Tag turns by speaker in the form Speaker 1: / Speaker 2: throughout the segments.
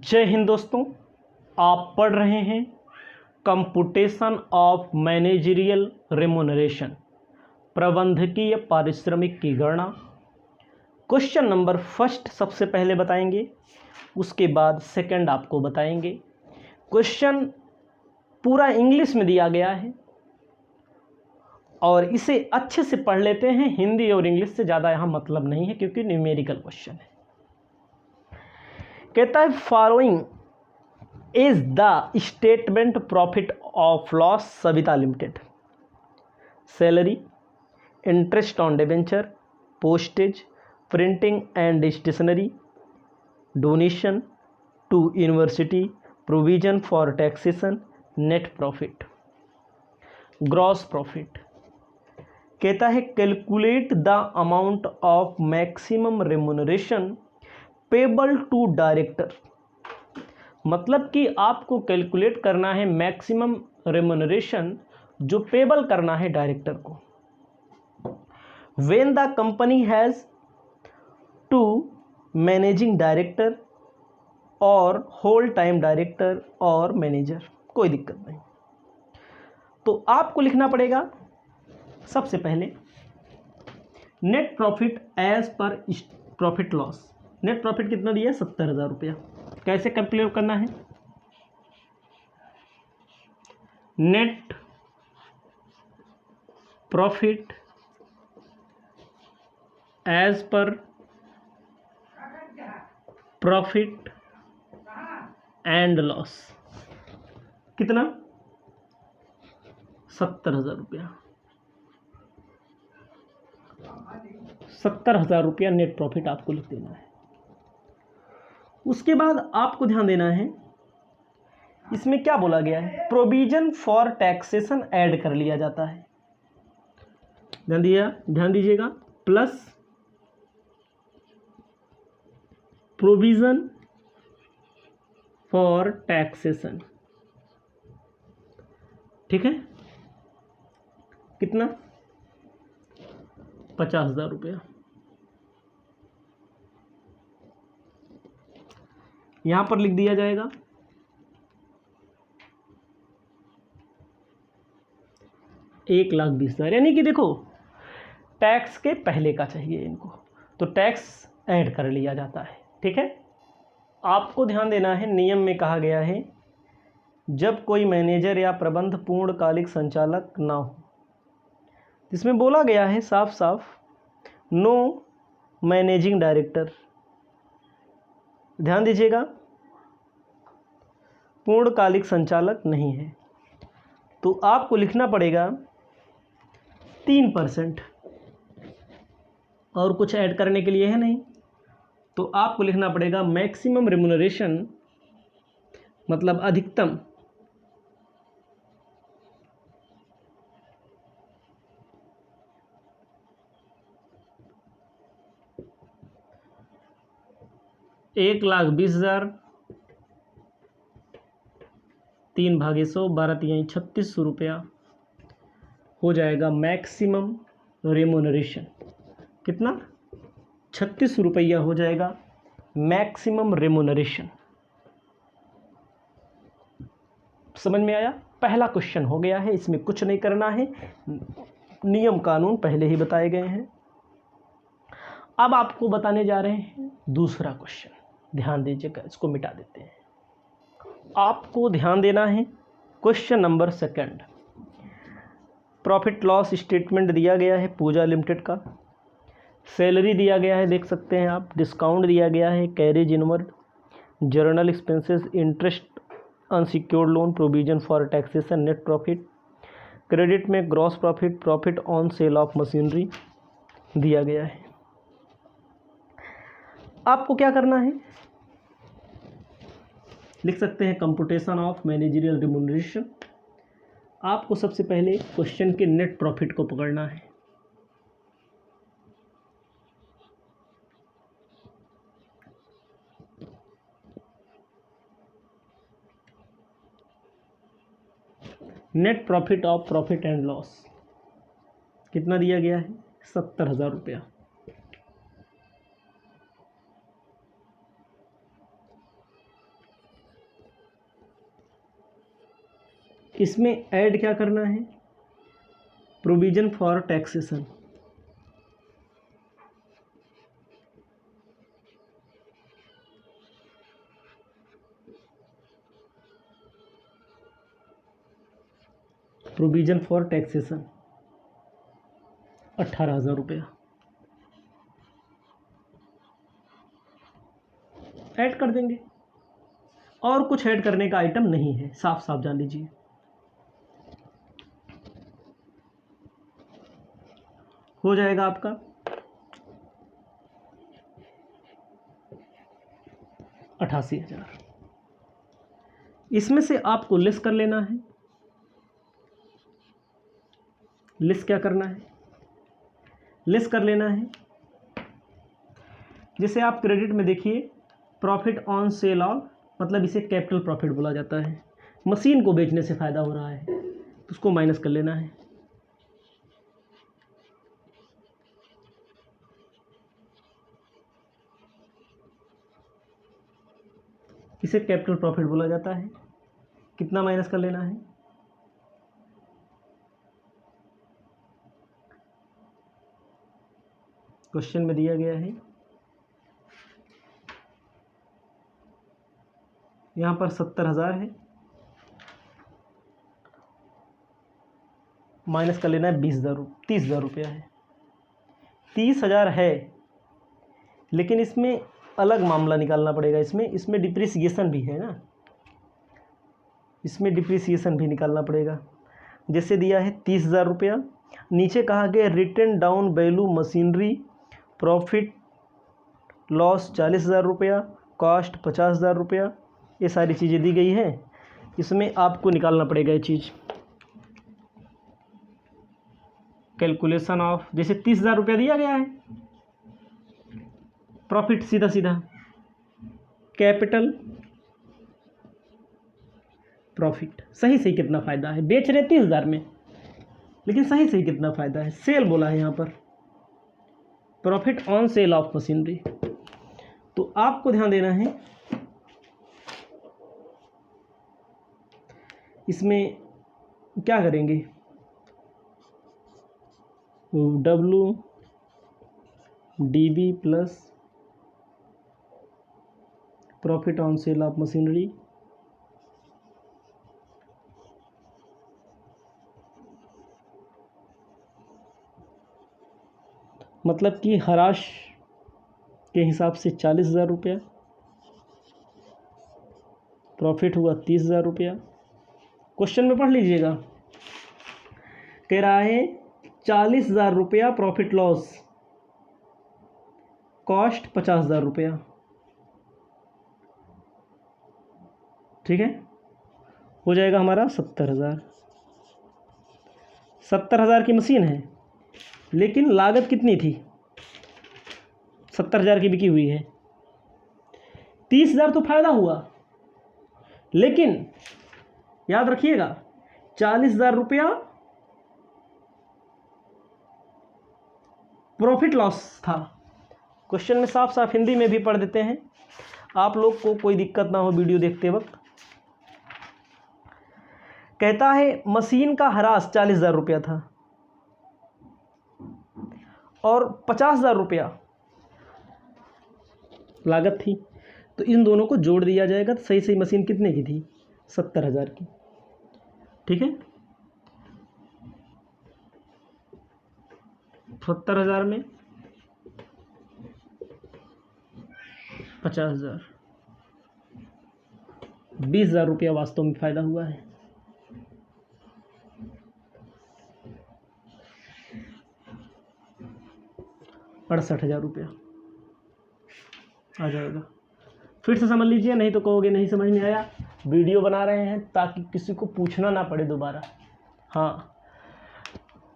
Speaker 1: जय हिंद दोस्तों, आप पढ़ रहे हैं कंप्यूटेशन ऑफ मैनेजरियल रेम्युनरेशन, प्रबंधकीय पारिश्रमिक की गणना। क्वेश्चन नंबर फर्स्ट सबसे पहले बताएंगे, उसके बाद सेकंड आपको बताएंगे। क्वेश्चन पूरा इंग्लिश में दिया गया है और इसे अच्छे से पढ़ लेते हैं। हिंदी और इंग्लिश से ज़्यादा यहाँ मतलब नहीं है क्योंकि न्यूमेरिकल क्वेश्चन है। कहता है following is the statement profit of loss Savita limited. Salary, interest on debenture, postage, printing and stationery, donation to university, provision for taxation, net profit, gross profit. कहता है calculate the amount of maximum remuneration payable to director. मतलब कि आपको calculate करना है maximum remuneration जो payable करना है डायरेक्टर को। When the company has two managing director और होल टाइम डायरेक्टर और मैनेजर, कोई दिक्कत नहीं। तो आपको लिखना पड़ेगा सबसे पहले net profit as per profit loss. Net profit कितना दिया है? 70,000 रुपया। कैसे कैलकुलेट करना है? Net profit as per profit and loss कितना? 70,000 रुपया। 70,000 रुपया नेट प्रॉफिट आपको लिख देना है। उसके बाद आपको ध्यान देना है इसमें क्या बोला गया है। प्रोविजन फॉर टैक्सेशन ऐड कर लिया जाता है। ध्यान दीजिएगा, प्लस प्रोविजन फॉर टैक्सेशन। ठीक है, कितना? 50,000 रुपया। यहां पर लिख दिया जाएगा 1,20,000। यानी कि देखो टैक्स के पहले का चाहिए इनको, तो टैक्स ऐड कर लिया जाता है। ठीक है, आपको ध्यान देना है नियम में कहा गया है जब कोई मैनेजर या प्रबंध पूर्णकालिक संचालक ना हो, इसमें बोला गया है साफ साफ नो मैनेजिंग डायरेक्टर। ध्यान दीजिएगा, पूर्णकालिक संचालक नहीं है तो आपको लिखना पड़ेगा 3%। और कुछ ऐड करने के लिए है नहीं, तो आपको लिखना पड़ेगा मैक्सिमम रेम्युनरेशन मतलब अधिकतम $1,20,000, 3/100, 12×3 = 3,600 रुपया हो जाएगा मैक्सिमम रेम्युनरेशन। कितना? 36 रुपया हो जाएगा मैक्सिमम रेम्युनरेशन। समझ में आया? पहला क्वेश्चन हो गया है, इसमें कुछ नहीं करना है, नियम कानून पहले ही बताए गए हैं। अब आपको बताने जा रहे हैं दूसरा क्वेश्चन। ध्यान दीजिएगा, इसको मिटा देते हैं। आपको ध्यान देना है question number second. Profit loss statement दिया गया है पूजा लिमिटेड का। सैलरी दिया गया है, देख सकते हैं आप। डिस्काउंट दिया गया है, carriage inward, general expenses, interest unsecured loan, provision for taxation, net profit. Credit में gross profit, profit on sale of machinery दिया गया है। आपको क्या करना है? लिख सकते हैं कंप्यूटेशन ऑफ मैनेजरियल रेम्युनरेशन। आपको सबसे पहले क्वेश्चन के नेट प्रॉफिट को पकड़ना है। Net profit of profit and loss कितना दिया गया है? 70,000 रुपया। इसमें ऐड क्या करना है, provision for taxation. Provision for taxation 18,000 रुपया ऐड कर देंगे, और कुछ ऐड करने का आइटम नहीं है, साफ साफ जान लीजिए। हो जाएगा आपका 88,000। इसमें से आपको लेस कर लेना है। लेस क्या करना है, लेस कर लेना है। जैसे आप क्रेडिट में देखिए, प्रॉफिट ऑन सेल ऑफ, मतलब इसे कैपिटल प्रॉफिट बोला जाता है। मशीन को बेचने से फ़ायदा हो रहा है तो उसको माइनस कर लेना है। इसे कैपिटल प्रॉफिट बोला जाता है। कितना माइनस कर लेना है, क्वेश्चन में दिया गया है। यहाँ पर 70,000 है, माइनस कर लेना है 30,000 रुपया है। 30,000 है, लेकिन इसमें अलग मामला निकालना पड़ेगा। इसमें डिप्रिसिएशन भी है ना, इसमें डिप्रिसिएशन भी निकालना पड़ेगा। जैसे दिया है 30,000 रुपया, नीचे कहा गया written down value machinery, profit loss 40,000 रुपया, कॉस्ट 50,000 रुपया, ये सारी चीज़ें दी गई हैं। इसमें आपको निकालना पड़ेगा ये चीज़, कैलकुलेशन ऑफ। जैसे 30,000 रुपया दिया गया है, प्रॉफिट सीधा सीधा कैपिटल प्रॉफिट। सही सही कितना फ़ायदा है, बेच रहे 30,000 में, लेकिन सही सही कितना फ़ायदा है, सेल बोला है यहाँ पर, profit on sale of machinery. तो आपको ध्यान देना है, इसमें क्या करेंगे, WDB plus profit on sale of machinery मतलब कि हराश के हिसाब से 40,000 रुपया, प्रॉफिट हुआ 30,000 रुपया। क्वेश्चन में पढ़ लीजिएगा, कह रहा है 40,000 रुपया प्रॉफिट लॉस, कॉस्ट 50,000 रुपया। ठीक है, हो जाएगा हमारा 70,000। 70,000 की मशीन है, लेकिन लागत कितनी थी, 70,000 की बिकी हुई है। 30,000 तो फायदा हुआ, लेकिन याद रखिएगा 40,000 रुपया प्रॉफिट लॉस था। क्वेश्चन में साफ साफ हिंदी में भी पढ़ देते हैं, आप लोग को कोई दिक्कत ना हो वीडियो देखते वक्त। कहता है मशीन का ह्रास 40,000 रुपया था और 50,000 रुपया लागत थी, तो इन दोनों को जोड़ दिया जाएगा। तो सही सही मशीन कितने की थी, 70,000 की। ठीक है, 70,000 में 50,000, 20,000 रुपया वास्तव में फ़ायदा हुआ है। ₹68,000 रुपया आ जाएगा। फिर से समझ लीजिए, नहीं तो कहोगे नहीं समझ में आया। वीडियो बना रहे हैं ताकि किसी को पूछना ना पड़े दोबारा। हाँ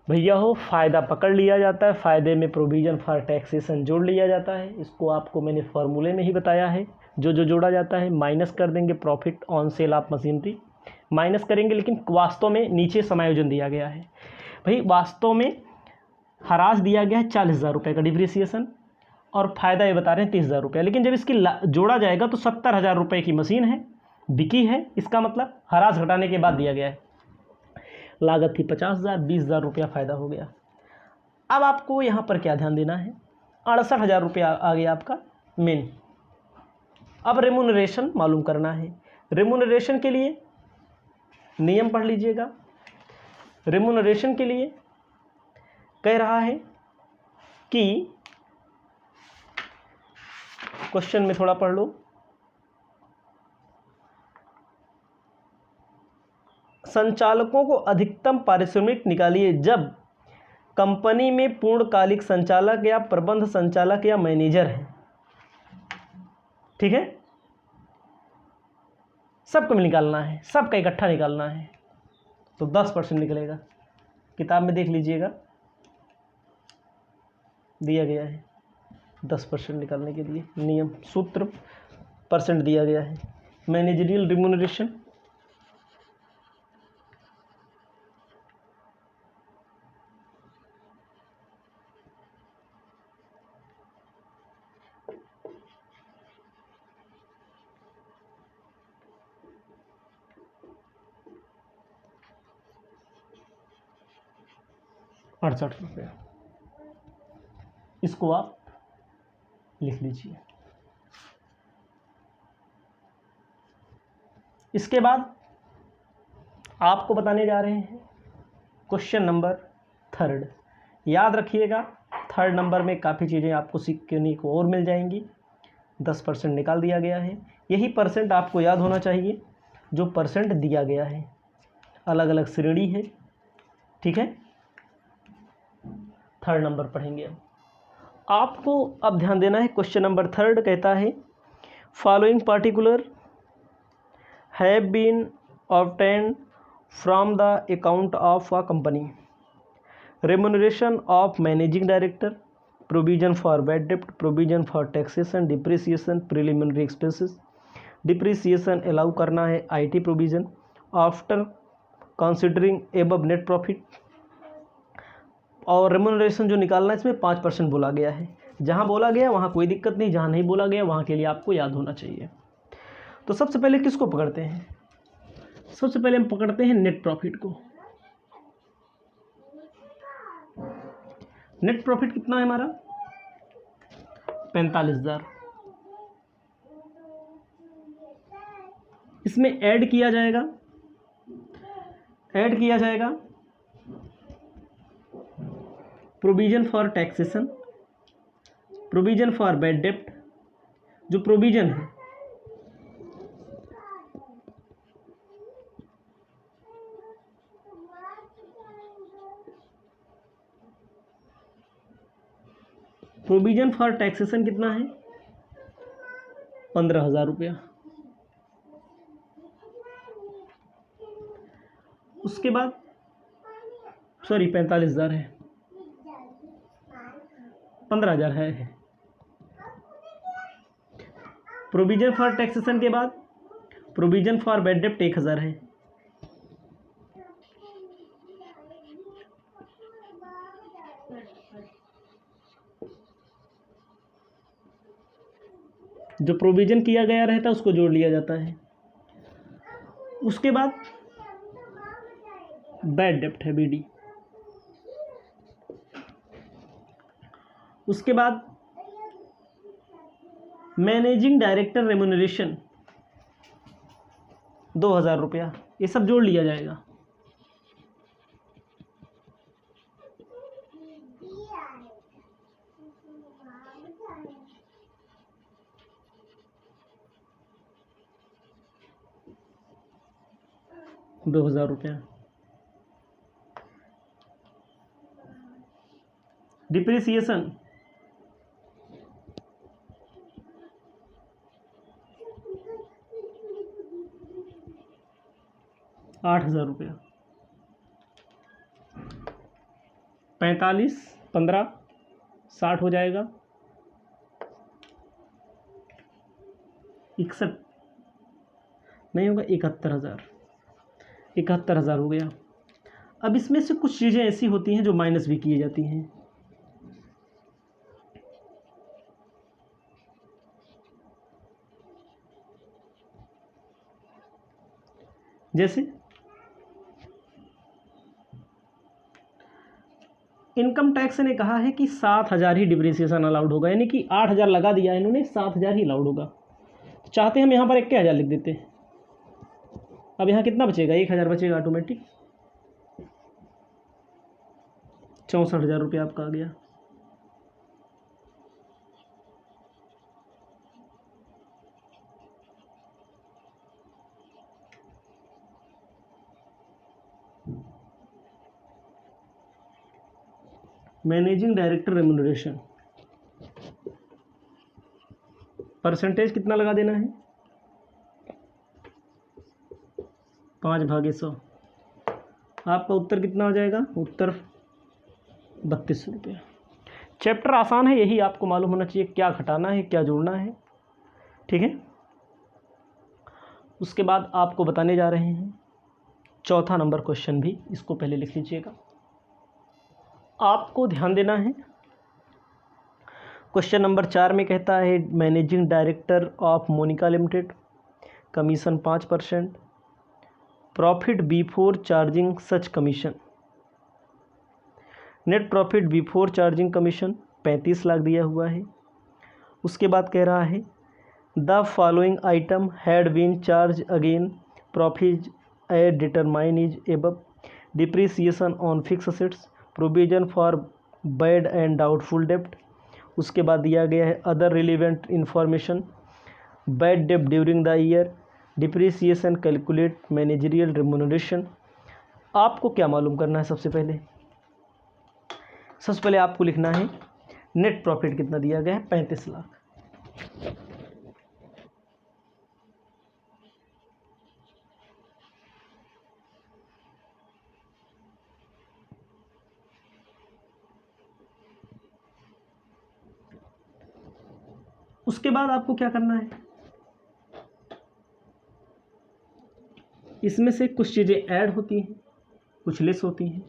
Speaker 1: भैया हो, फ़ायदा पकड़ लिया जाता है, फ़ायदे में प्रोविज़न फॉर टैक्सेशन जोड़ लिया जाता है। इसको आपको मैंने फार्मूले में ही बताया है। जो जो जोड़ा जाता है माइनस कर देंगे, profit on sale of machinery minus करेंगे, लेकिन वास्तव में नीचे समायोजन दिया गया है। भाई वास्तव में ह्रास दिया गया है 40,000 रुपये का डिप्रिसिएशन, और फ़ायदा ये बता रहे हैं 30,000 रुपये। लेकिन जब इसकी जोड़ा जाएगा तो 70,000 रुपये की मशीन है, बिकी है, इसका मतलब ह्रास घटाने के बाद दिया गया है। लागत थी 50,000, 20,000 रुपया फ़ायदा हो गया। अब आपको यहाँ पर क्या ध्यान देना है, 68,000 रुपया आ गया आपका मेन। अब रेमुनरेशन मालूम करना है। रेमुनरेशन के लिए नियम पढ़ लीजिएगा। रेमुनरेशन के लिए कह रहा है कि क्वेश्चन में थोड़ा पढ़ लो, संचालकों को अधिकतम पारिश्रमिक निकालिए जब कंपनी में पूर्णकालिक संचालक या प्रबंध संचालक या मैनेजर है। ठीक है, सबको निकालना है, सबका इकट्ठा निकालना है, तो 10% निकलेगा। किताब में देख लीजिएगा, दिया गया है 10% निकालने के लिए नियम, सूत्र, परसेंट दिया गया है। मैनेजरियल रिम्यूनरेशन, ₹68, इसको आप लिख लीजिए। इसके बाद आपको बताने जा रहे हैं क्वेश्चन नंबर 3। याद रखिएगा, 3 नंबर में काफ़ी चीज़ें आपको सीखने को और मिल जाएंगी। 10% निकाल दिया गया है, यही परसेंट आपको याद होना चाहिए जो परसेंट दिया गया है, अलग अलग श्रेणी है। ठीक है, 3 नंबर पढ़ेंगे। अब आपको अब ध्यान देना है, क्वेश्चन नंबर 3 कहता है following particular have been obtained from the account of a company, remuneration of managing director, provision for bad डेप्ट, provision for taxation, depreciation, preliminary expenses, depreciation allow करना है, IT provision after considering above net profit, और remuneration जो निकालना है इसमें 5% बोला गया है। जहाँ बोला गया वहाँ कोई दिक्कत नहीं, जहाँ नहीं बोला गया वहाँ के लिए आपको याद होना चाहिए। तो सबसे पहले किसको पकड़ते हैं, सबसे पहले हम पकड़ते हैं नेट प्रॉफिट को। नेट प्रॉफिट कितना है हमारा, 45,000। इसमें ऐड किया जाएगा provision for taxation, provision for bad डेप्ट, जो प्रोविजन है प्रोविजन फॉर टैक्सेशन कितना है, 15,000 रुपया। उसके बाद 45,000 है, 15,000 है। प्रोविजन फॉर टैक्सेशन के बाद प्रोविजन फॉर बैड डेप्ट 1,000 है। जो प्रोविजन किया गया रहता है उसको जोड़ लिया जाता है। उसके बाद बैड डेप्ट है, BD। उसके बाद मैनेजिंग डायरेक्टर रेम्यूनरेशन 2,000 रुपया, ये सब जोड़ लिया जाएगा। ₹2,000। डिप्रिसिएशन 8,000 रुपया। 45, 15, 60 हो जाएगा। 61 नहीं होगा, 71,000। 71,000 हो गया। अब इसमें से कुछ चीज़ें ऐसी होती हैं जो माइनस भी किए जाती हैं, जैसे इनकम टैक्स ने कहा है कि 7,000 ही डिप्रिसिएशन अलाउड होगा, यानी कि 8,000 लगा दिया इन्होंने, 7,000 ही अलाउड होगा। चाहते हम यहाँ पर 21,000 लिख देते। अब यहाँ कितना बचेगा, 1,000 बचेगा ऑटोमेटिक, 64,000 रुपये आपका आ गया। मैनेजिंग डायरेक्टर रेम्युनरेशन परसेंटेज कितना लगा देना है, 5/100। आपका उत्तर कितना आ जाएगा, उत्तर 32 रुपये। चैप्टर आसान है, यही आपको मालूम होना चाहिए क्या घटाना है क्या जोड़ना है, ठीक है। उसके बाद आपको बताने जा रहे हैं चौथा नंबर क्वेश्चन भी, इसको पहले लिख लीजिएगा। आपको ध्यान देना है, क्वेश्चन नंबर 4 में कहता है managing director of Monica limited, commission 5%, profit before charging such commission, net profit before charging commission 35 lakh दिया हुआ है। उसके बाद कह रहा है the following item had been charge against profit as determine is above, depreciation on fix assets, provision for bad and doubtful डेप्ट। उसके बाद दिया गया है अदर रिलेवेंट इंफॉर्मेशन, बैड डेप्ट during the year, depreciation calculate managerial remuneration. आपको क्या मालूम करना है, सबसे पहले आपको लिखना है नेट प्रॉफिट कितना दिया गया है, 35 लाख। उसके बाद आपको क्या करना है, इसमें से कुछ चीज़ें ऐड होती हैं कुछ लेस होती हैं,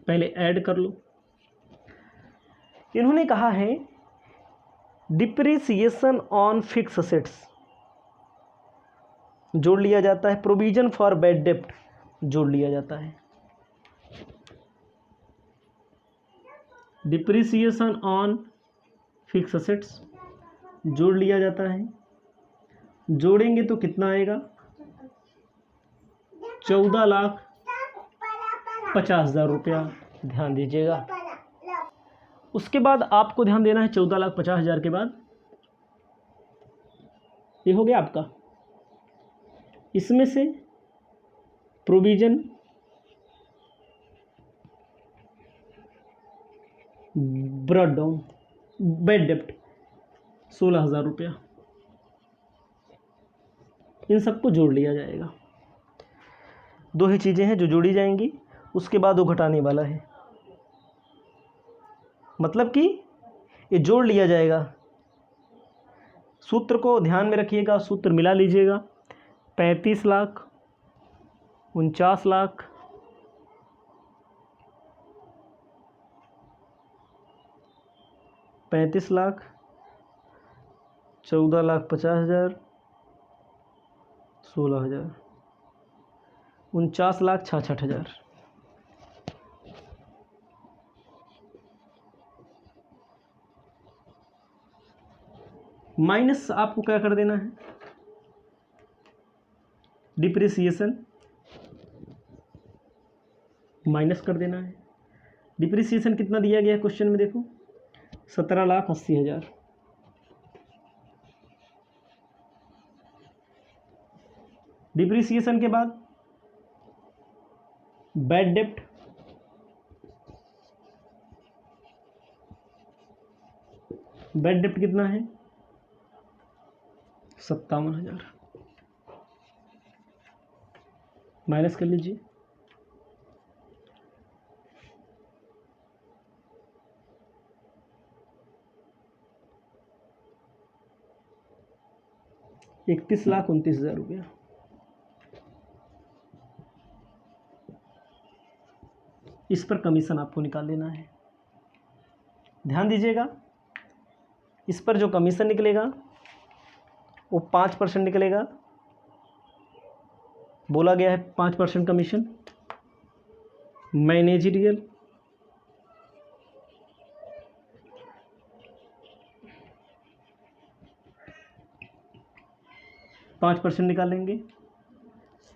Speaker 1: पहले ऐड कर लो। इन्होंने कहा है डिप्रिसिएशन ऑन फिक्स असेट्स जोड़ लिया जाता है, प्रोविजन फॉर बैड डेप्ट जोड़ लिया जाता है, डिप्रिसिएशन ऑन फिक्स असेट्स जोड़ लिया जाता है। जोड़ेंगे तो कितना आएगा, 14,50,000 रुपया, ध्यान दीजिएगा। उसके बाद आपको ध्यान देना है 14,50,000 के बाद ये हो गया आपका, इसमें से प्रोविजन ब्रॉट डाउन बैड डेप्ट 16,000 रुपया, इन सबको जोड़ लिया जाएगा। दो ही चीज़ें हैं जो जोड़ी जाएंगी, उसके बाद वो घटाने वाला है, मतलब कि ये जोड़ लिया जाएगा। सूत्र को ध्यान में रखिएगा, सूत्र मिला लीजिएगा, 35 लाख, 49 लाख, 35 लाख, 14,50,000, 16,000, 49,66,000। माइनस आपको क्या कर देना है, डिप्रिसिएशन माइनस कर देना है। डिप्रिसिएशन कितना दिया गया है क्वेश्चन में, देखो 17,80,000। डिप्रिसिएशन के बाद बैड डेप्ट, बैड डेप्ट कितना है, 57,000, माइनस कर लीजिए। ₹31,29,000 रुपया। इस पर कमीशन आपको निकाल लेना है। ध्यान दीजिएगा, इस पर जो कमीशन निकलेगा वो 5% निकलेगा, बोला गया है 5% कमीशन। मैनेजरियल 5% निकालेंगे।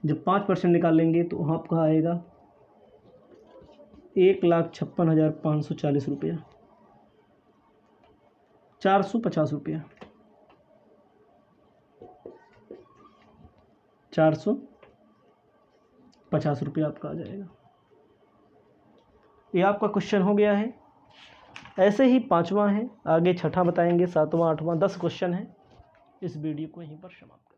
Speaker 1: जब 5% निकालेंगे तो आपका आएगा 1,56,540 रुपया, 450 रुपया, 450 रुपया आपका आ जाएगा। ये आपका क्वेश्चन हो गया है। ऐसे ही 5वां है, आगे 6ठा बताएंगे, 7वां, 8वां, 10 क्वेश्चन है। इस वीडियो को यहीं पर समाप्त